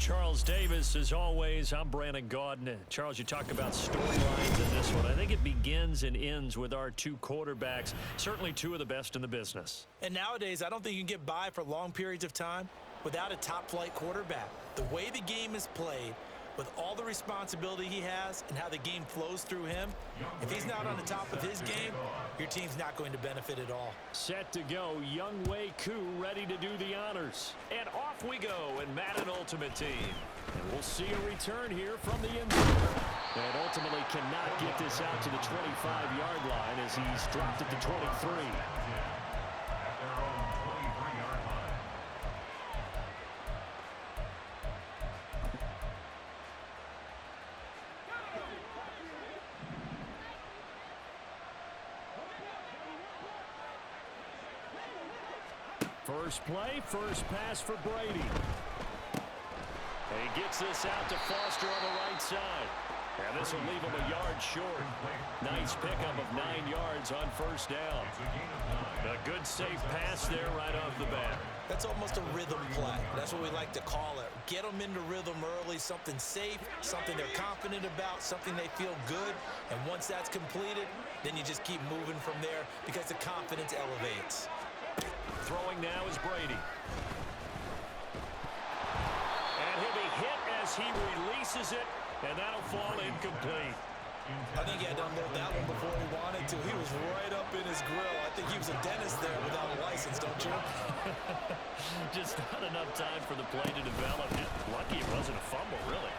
Charles Davis, as always, I'm Brandon Gaudin. Charles, you talked about storylines in this one. I think it begins and ends with our two quarterbacks, certainly two of the best in the business. And nowadays, I don't think you can get by for long periods of time without a top-flight quarterback. The way the game is played, with all the responsibility he has and how the game flows through him, if he's not on the top of his game, your team's not going to benefit at all. Set to go, Younghoe Koo ready to do the honors. And off we go in Madden Ultimate Team. And we'll see a return here from the end zone. And ultimately cannot get this out to the 25-yard line as he's dropped at the 23. First play, first pass for Brady. And he gets this out to Foster on the right side. And this will leave him a yard short. Nice pickup of 9 yards on first down. A good safe pass there right off the bat. That's almost a rhythm play. That's what we like to call it. Get them into rhythm early, something safe, something they're confident about, something they feel good. And once that's completed, then you just keep moving from there because the confidence elevates. Throwing now is Brady. And he'll be hit as he releases it, and that'll fall incomplete. I think he had to unload that one before he wanted to. He was right up in his grill. I think he was a dentist there without a license, don't you? Just not enough time for the play to develop. Lucky it wasn't a fumble, really.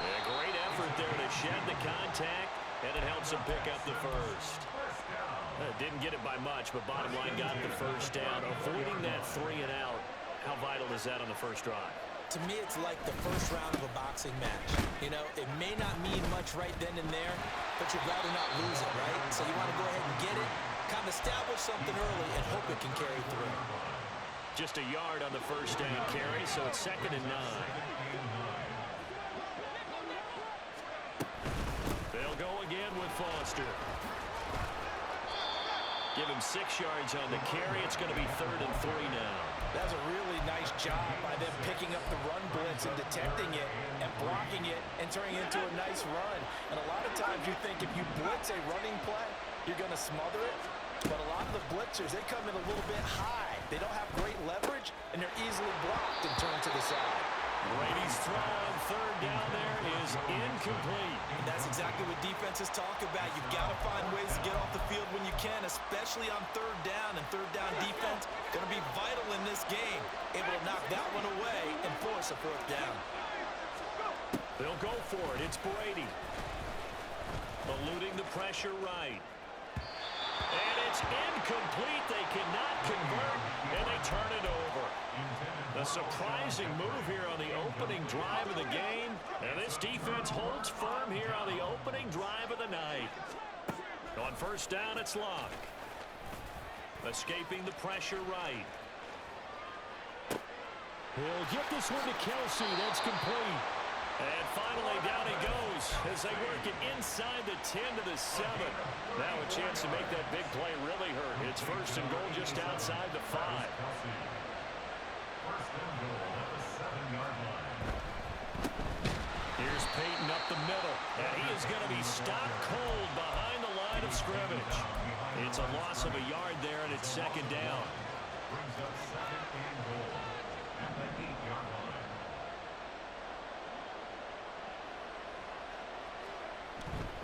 A great effort there to shed the contact, and it helps him pick up the first. Didn't get it by much, but bottom line got the first down. Avoiding that 3 and out, how vital is that on the first drive? To me, it's like the first round of a boxing match. You know, it may not mean much right then and there, but you'd rather not lose it, right? So you want to go ahead and get it, kind of establish something early, and hope it can carry through. Just a yard on the first down carry, so it's 2nd and 9. They'll go again with Foster. Give him 6 yards on the carry. It's going to be 3rd and 3 now. That's a really nice job by them picking up the run blitz and detecting it and blocking it and turning it into a nice run. And a lot of times you think if you blitz a running play, you're going to smother it. But a lot of the blitzers, they come in a little bit high. They don't have great leverage, and they're easily blocked and turned to the side. Brady's throw on 3rd down there is incomplete. And that's exactly what defenses talk about. You've got to find ways to get off the field when you can, especially on 3rd down. And 3rd down defense going to be vital in this game. Able to knock that one away and force a 4th down. They'll go for it. It's Brady. Eluding the pressure right. And it's incomplete. They cannot convert, and they turn it over. A surprising move here on the opening drive of the game. And this defense holds firm here on the opening drive of the night. On 1st down, it's Luck. Escaping the pressure right. He'll get this one to Kelsey. That's complete. And finally, down he goes as they work it inside the 10 to the 7. Now a chance to make that big play really hurt. It's 1st and goal just outside the 5. Here's Peyton up the middle, and he is going to be stopped cold behind the line of scrimmage. It's a loss of a yard there, and it's 2nd down.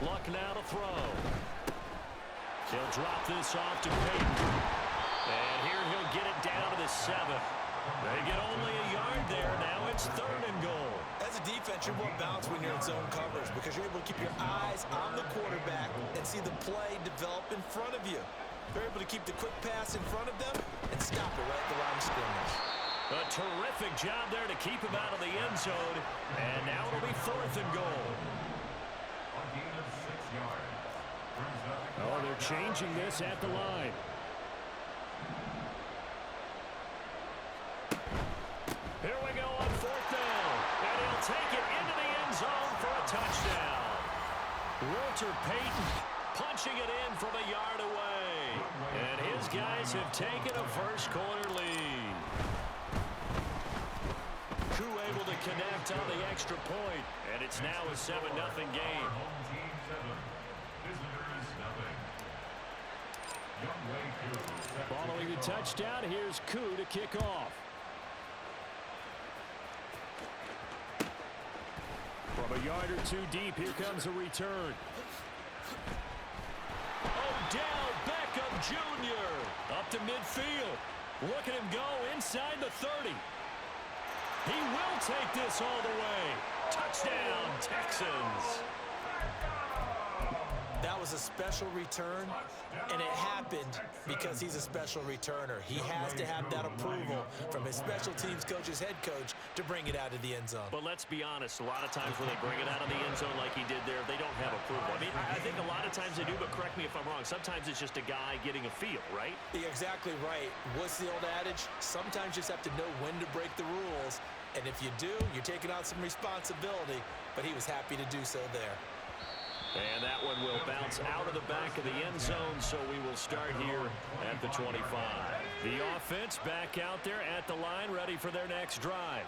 Luck now to throw. He'll drop this off to Peyton. And here he'll get it down to the 7. They get only a yard there. Now it's 3rd and goal. As a defense, you're more balanced when you're in zone coverage because you're able to keep your eyes on the quarterback and see the play develop in front of you. You're able to keep the quick pass in front of them and stop it right at the line of scrimmage. A terrific job there to keep him out of the end zone. And now it'll be 4th and goal. Oh, they're changing this at the line. Here we go on 4th down. And he'll take it into the end zone for a touchdown. Walter Payton punching it in from a yard away. And his guys have taken a first quarter lead. connect on the extra point, and it's now a 7-0 game. Following the touchdown, here's Koo to kick off. From a yard or two deep, here comes a return. Odell Beckham Jr. up to midfield. Look at him go inside the 30. He will take this all the way. Touchdown, Texans. That was a special return, and it happened because he's a special returner. He has to have that approval from his special teams coach's head coach to bring it out of the end zone. But let's be honest, a lot of times when they bring it out of the end zone like he did there, they don't have approval. I mean, I think a lot of times they do, but correct me if I'm wrong. Sometimes it's just a guy getting a feel, right? You're exactly right. What's the old adage? Sometimes you just have to know when to break the rules, and if you do, you're taking on some responsibility, but he was happy to do so there. And that one will bounce out of the back of the end zone, so we will start here at the 25. The offense back out there at the line, ready for their next drive.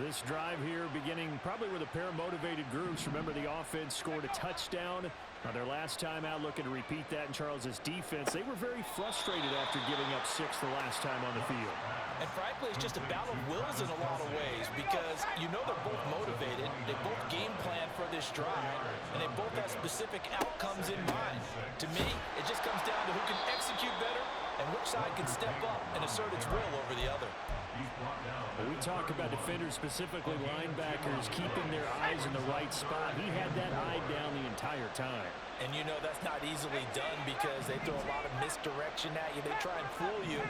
This drive here beginning probably with a pair of motivated groups. Remember, the offense scored a touchdown on their last time out, looking to repeat that in Charles's defense. They were very frustrated after giving up 6 the last time on the field. And frankly, it's just a battle of wills in a lot of ways because you know they're both motivated, they both game plan for this drive, and they both have specific outcomes in mind. To me, it just comes down to who can execute better and which side can step up and assert its will over the other. When we talk about defenders, specifically linebackers, keeping their eyes in the right spot, he had that eye down the entire time. And you know that's not easily done because they throw a lot of misdirection at you. They try and fool you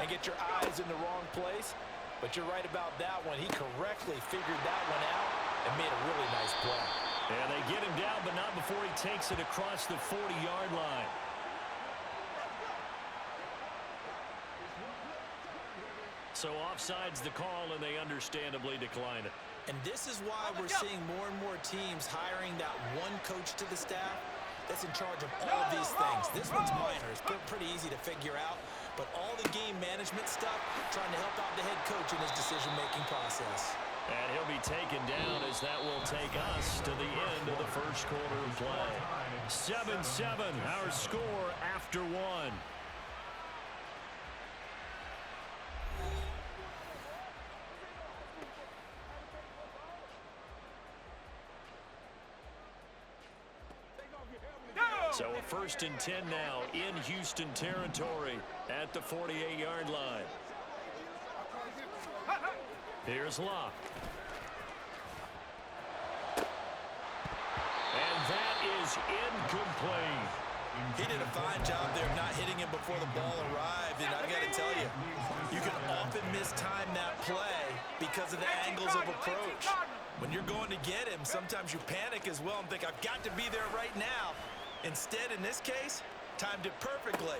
and get your eyes in the wrong place. But you're right about that one. He correctly figured that one out and made a really nice play. Yeah, they get him down, but not before he takes it across the 40-yard line. So offside's the call, and they understandably decline it. And this is why we're seeing more and more teams hiring that one coach to the staff that's in charge of all of these things. This one's minor. It's pretty easy to figure out. But all the game management stuff, trying to help out the head coach in his decision-making process. And he'll be taken down as that will take us to the end of the first quarter of play. 7-7, our score after one. So a 1st and 10 now in Houston territory at the 48-yard line. Here's Locke. And that is incomplete. He did a fine job there not hitting him before the ball arrived. And I got to tell you, you can often mistime that play because of the angles of approach. When you're going to get him, sometimes you panic as well and think, I've got to be there right now. Instead, in this case, timed it perfectly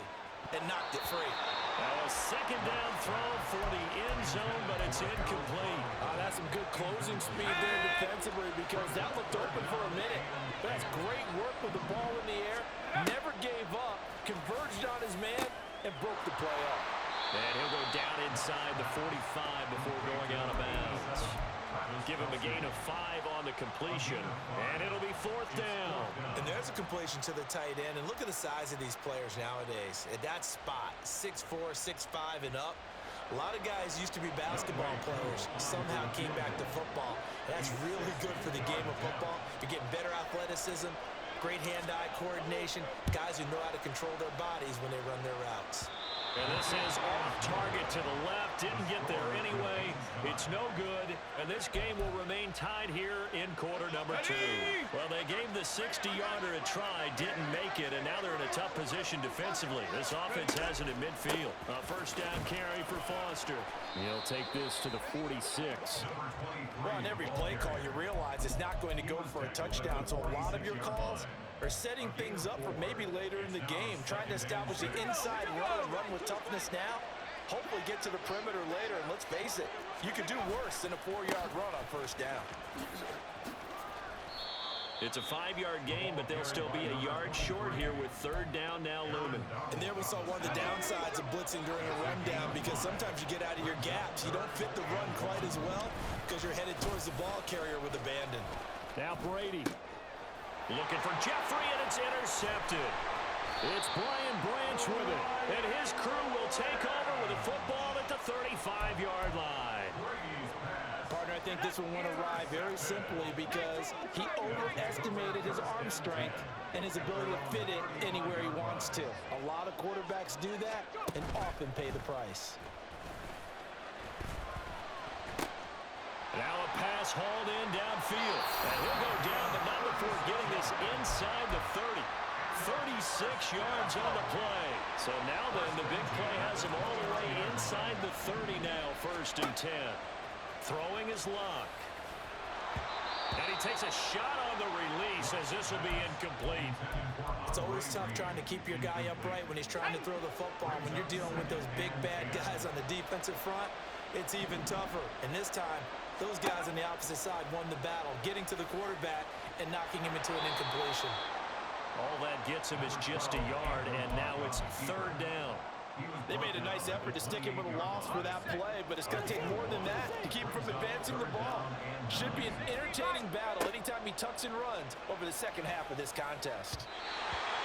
and knocked it free. A second down throw for the end zone, but it's incomplete. That's some good closing speed there defensively because that looked open for a minute. That's great work with the ball in the air. Never gave up, converged on his man, and broke the play up. And he'll go down inside the 45 before going out of bounds. Give him a gain of 5 on the completion, and it'll be 4th down. And there's a completion to the tight end, and look at the size of these players nowadays. At that spot, 6'4", 6'5", and up. A lot of guys used to be basketball players, somehow came back to football. And that's really good for the game of football. You're getting better athleticism, great hand-eye coordination, guys who know how to control their bodies when they run their routes. And this is off target to the left. Didn't get there anyway. It's no good. And this game will remain tied here in quarter number 2. Well, they gave the 60-yarder a try, didn't make it, and now they're in a tough position defensively. This offense has it in midfield. A 1st down carry for Foster. He'll take this to the 46. Well, on every play call, you realize it's not going to go for a touchdown, so a lot of your calls are setting things up for maybe later in the game, trying to establish the inside run with toughness now, hopefully get to the perimeter later, and let's face it, you could do worse than a 4-yard run on 1st down. It's a 5-yard gain, but they'll still be a yard short here with 3rd down now looming. And there we saw one of the downsides of blitzing during a rundown because sometimes you get out of your gaps. You don't fit the run quite as well because you're headed towards the ball carrier with abandon. Now Brady. Looking for Jeffrey, and it's intercepted. It's Brian Branch with it. And his crew will take over with a football at the 35-yard line. Partner, I think this one went awry very simply because he overestimated his arm strength and his ability to fit it anywhere he wants to. A lot of quarterbacks do that and often pay the price. Now a pass hauled in downfield. And he'll go down, but not before getting this inside the 30. 36 yards on the play. So now then, the big play has him all the way inside the 30 now, 1st and 10. Throwing his luck. And he takes a shot on the release as this will be incomplete. It's always tough trying to keep your guy upright when he's trying to throw the football. When you're dealing with those big, bad guys on the defensive front, it's even tougher. And this time, those guys on the opposite side won the battle, getting to the quarterback and knocking him into an incompletion. All that gets him is just a yard, and now it's 3rd down. They made a nice effort to stick him with a loss for that play, but it's going to take more than that to keep him from advancing the ball. Should be an entertaining battle anytime he tucks and runs over the second half of this contest.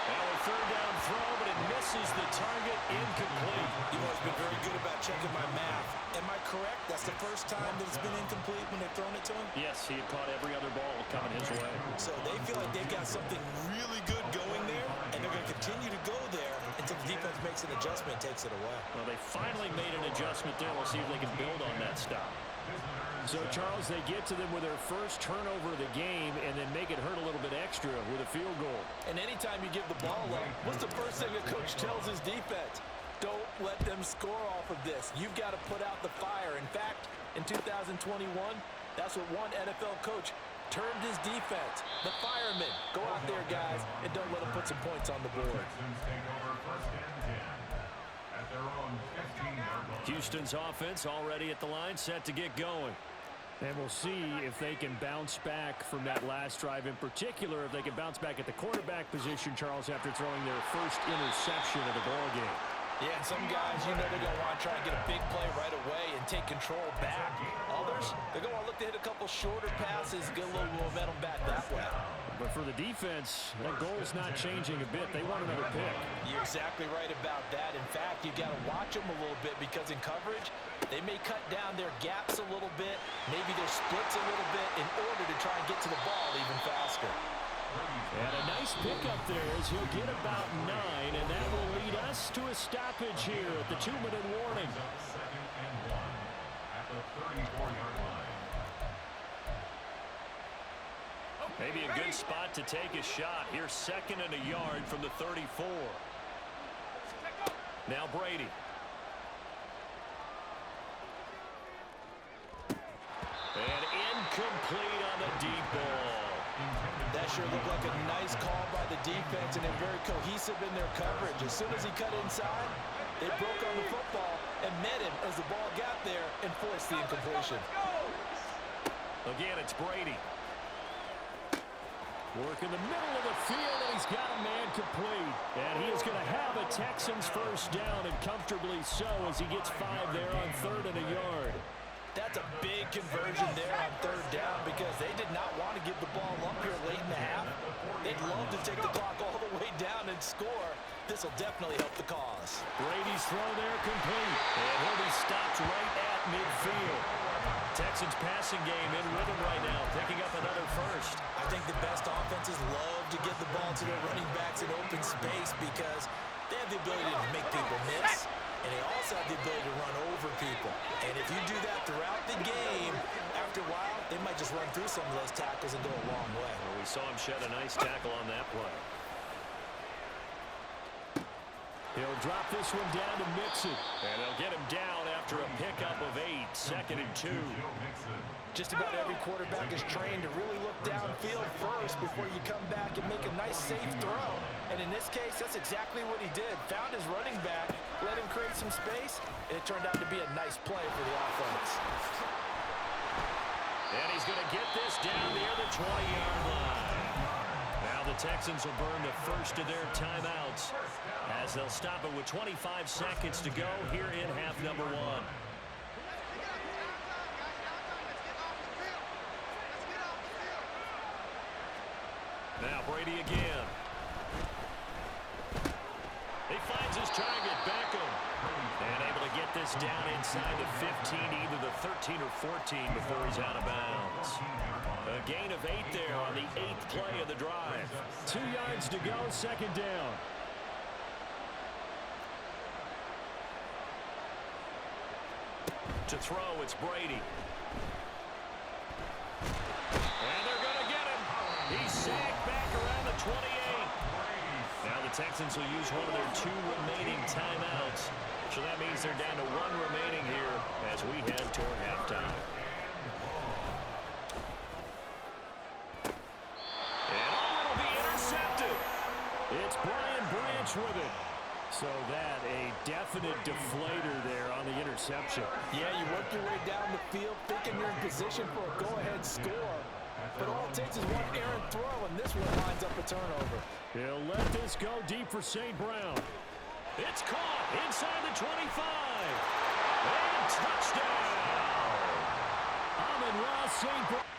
Now a 3rd down throw, but it misses the target, incomplete. You've always been very good about checking my math. Am I correct? That's the first time that it's been incomplete when they've thrown it to him? Yes, he had caught every other ball coming his way. So they feel like they've got something really good going there, and they're going to continue to go there until the defense makes an adjustment and takes it away. Well, they finally made an adjustment there. We'll see if they can build on that stop. So, Charles, they get to them with their first turnover of the game and then make it hurt a little bit extra with a field goal. And anytime you give the ball up, what's the first thing a coach tells his defense? Don't let them score off of this. You've got to put out the fire. In fact, in 2021, that's what one NFL coach termed his defense. The firemen. Go out there, guys, and don't let them put some points on the board. Houston's offense already at the line, set to get going. And we'll see if they can bounce back from that last drive. In particular, if they can bounce back at the quarterback position, Charles, after throwing their first interception of the ball game. Yeah, and some guys, you know they're going to want to try and get a big play right away and take control back. Others, they're going to want to look to hit a couple shorter passes, get a little momentum back that way. But for the defense, that goal's not changing a bit. They want another pick. You're exactly right about that. In fact, you've got to watch them a little bit because in coverage, they may cut down their gaps a little bit, maybe their splits a little bit in order to try and get to the ball even faster. And a nice pickup there as he'll get about 9, and that will lead us to a stoppage here at the 2-minute warning. Maybe a good spot to take a shot. Here's 2nd and a yard from the 34. Now Brady. And incomplete on the deep ball. That sure looked like a nice call by the defense, and they're very cohesive in their coverage. As soon as he cut inside, they broke on the football and met him as the ball got there and forced the incompletion. Again, it's Brady. Work in the middle of the field, and he's got a man complete. And he is going to have a Texans first down, and comfortably so, as he gets 5 there on 3rd and a yard. That's a big conversion there on 3rd down because they did not want to give the ball up here late in the half. They'd love to take the clock all the way down and score. This will definitely help the cause. Brady's throw there complete. And he'll be stopped right at midfield. Texans passing game in rhythm right now, picking up another first. I think the best offenses love to get the ball to their running backs in open space because they have the ability to make people miss, and they also have the ability to run over people. And if you do that throughout the game, after a while, they might just run through some of those tackles and go a long way. Well, we saw him shed a nice tackle on that play. He'll drop this one down to Mixon. And they'll get him down after a pickup of 8, 2nd and 2. Just about every quarterback is trained to really look downfield first before you come back and make a nice, safe throw. And in this case, that's exactly what he did. Found his running back, let him create some space, and it turned out to be a nice play for the offense. And he's going to get this down near the 20-yard line. Now the Texans will burn the first of their timeouts as they'll stop it with 25 seconds to go here in half number 1. Brady again. He finds his target, Beckham. And able to get this down inside the 15, either the 13 or 14 before he's out of bounds. A gain of 8 there on the 8th play of the drive. 2 yards to go, second down. To throw, it's Brady. And they're going to get him. He's sacked back around the 28. Now the Texans will use one of their 2 remaining timeouts. So that means they're down to 1 remaining here as we head toward halftime. And it'll be intercepted. It's Brian Branch with it. So that a definite deflator there on the interception. Yeah, you work your way down the field thinking you're in position for a go-ahead score. But all it takes is one errant throw, and this one lines up a turnover. He'll let this go deep for St. Brown. It's caught inside the 25. And touchdown. Amon-Ra St. Brown.